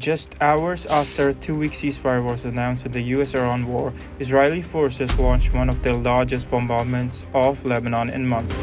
Just hours after a 2-week ceasefire was announced in the US-Iran war, Israeli forces launched one of the largest bombardments of Lebanon in months.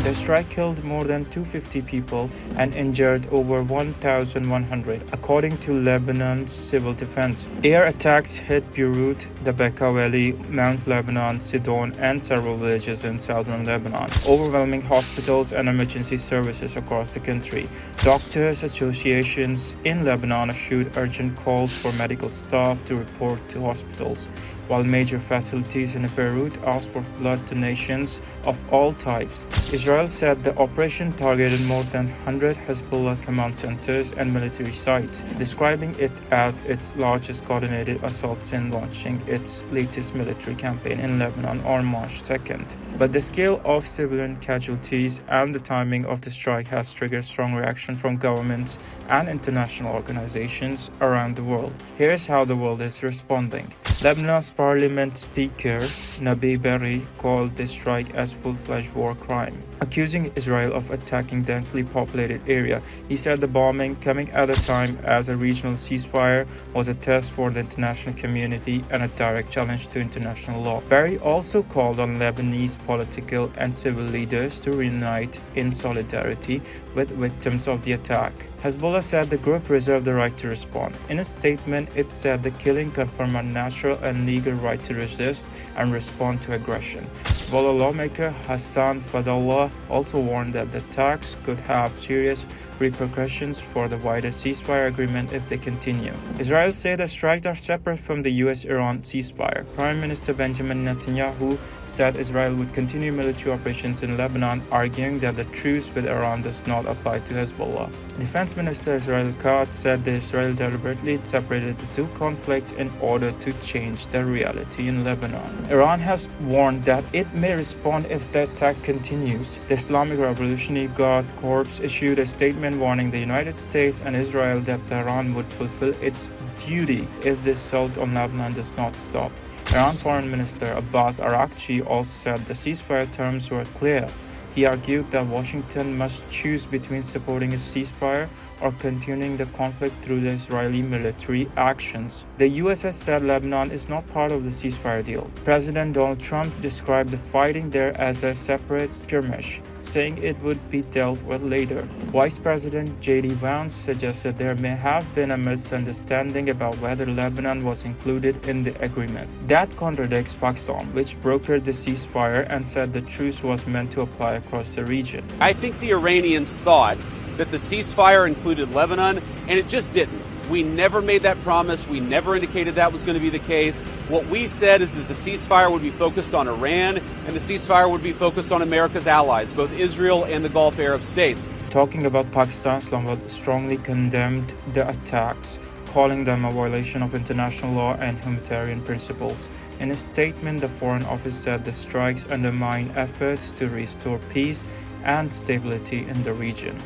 The strike killed more than 250 people and injured over 1,100, according to Lebanon's civil defense. Air attacks hit Beirut, the Bekaa Valley, Mount Lebanon, Sidon, and several villages in southern Lebanon, overwhelming hospitals and emergency services across the country. Doctors' associations in Lebanon issued urgent calls for medical staff to report to hospitals, while major facilities in Beirut asked for blood donations of all types. Israel said the operation targeted more than 100 Hezbollah command centers and military sites, describing it as its largest coordinated assault since launching its latest military campaign in Lebanon on March 2nd. But the scale of civilian casualties and the timing of the strike has triggered strong reaction from governments and international organizations around the world. Here's how the world is responding. Lebanon's parliament speaker, Nabi Berri, called the strike as full-fledged war crime, accusing Israel of attacking densely populated area. He said the bombing, coming at a time as a regional ceasefire, was a test for the international community and a direct challenge to international law. Berri also called on Lebanese political and civil leaders to reunite in solidarity with victims of the attack. Hezbollah said the group reserved the right to respond. In a statement, it said the killing confirmed a natural and legal right to resist and respond to aggression. Hezbollah lawmaker Hassan Fadallah also warned that the attacks could have serious repercussions for the wider ceasefire agreement if they continue. Israel said the strikes are separate from the US-Iran ceasefire. Prime Minister Benjamin Netanyahu said Israel would continue military operations in Lebanon, arguing that the truce with Iran does not apply to Hezbollah. Defense Minister Israel Katz said that Israel deliberately separated the two conflicts in order to change the reality in Lebanon. Iran has warned that it may respond if the attack continues. The Islamic Revolutionary Guard Corps issued a statement warning the United States and Israel that Tehran would fulfill its duty if the assault on Lebanon does not stop. Iran Foreign Minister Abbas Araghchi also said the ceasefire terms were clear. He argued that Washington must choose between supporting a ceasefire or continuing the conflict through the Israeli military actions. The US has said Lebanon is not part of the ceasefire deal. President Donald Trump described the fighting there as a separate skirmish, saying it would be dealt with later. Vice President J.D. Vance suggested there may have been a misunderstanding about whether Lebanon was included in the agreement. That contradicts Pakistan, which brokered the ceasefire and said the truce was meant to apply across the region. I think the Iranians thought that the ceasefire included Lebanon, and it just didn't. We never made that promise. We never indicated that was going to be the case. What we said is that the ceasefire would be focused on Iran, and the ceasefire would be focused on America's allies, both Israel and the Gulf Arab states. Talking about Pakistan, Islamabad strongly condemned the attacks, calling them a violation of international law and humanitarian principles. In a statement, the Foreign Office said the strikes undermine efforts to restore peace and stability in the region.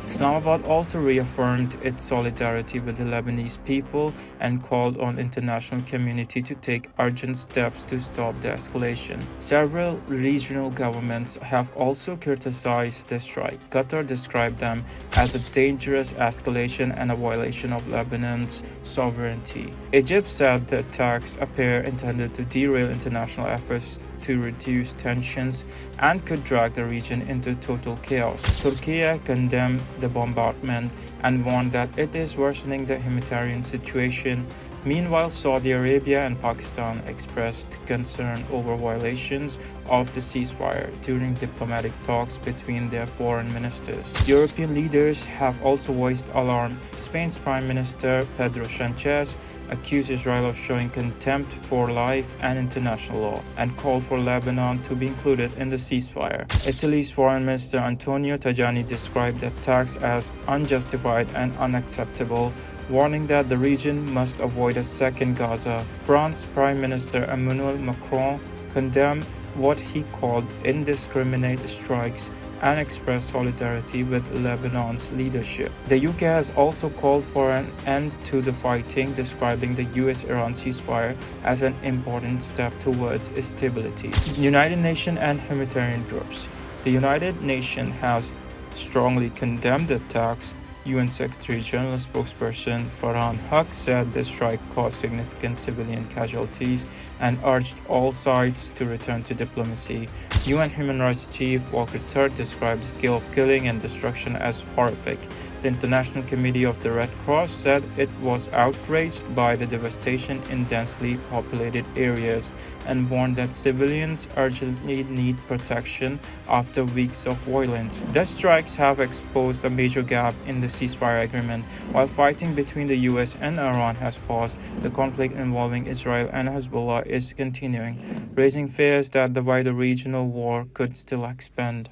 Islamabad also reaffirmed its solidarity with the Lebanese people and called on the international community to take urgent steps to stop the escalation. Several regional governments have also criticized the strike. Qatar described them as a dangerous escalation and a violation of Lebanon's sovereignty. Egypt said the attacks appear intended to derail international efforts to reduce tensions and could drag the region into total chaos. Turkey condemned the bombardment and warned that it is worsening the humanitarian situation. Meanwhile, Saudi Arabia and Pakistan expressed concern over violations of the ceasefire during diplomatic talks between their foreign ministers. European leaders have also voiced alarm. Spain's Prime Minister Pedro Sanchez accused Israel of showing contempt for life and international law and called for Lebanon to be included in the ceasefire. Italy's Foreign Minister Antonio Tajani described the attacks as unjustified and unacceptable, warning that the region must avoid a second Gaza. France's Prime Minister Emmanuel Macron condemned what he called indiscriminate strikes and expressed solidarity with Lebanon's leadership. The UK has also called for an end to the fighting, describing the US-Iran ceasefire as an important step towards stability. United Nations and humanitarian groups. The United Nations has strongly condemned the attacks. UN Secretary General spokesperson Farhan Haq said the strike caused significant civilian casualties and urged all sides to return to diplomacy. UN Human Rights Chief Volker Turk described the scale of killing and destruction as horrific. The International Committee of the Red Cross said it was outraged by the devastation in densely populated areas and warned that civilians urgently need protection after weeks of violence. The strikes have exposed a major gap in the ceasefire agreement. While fighting between the US and Iran has paused, the conflict involving Israel and Hezbollah is continuing, raising fears that the wider regional war could still expand.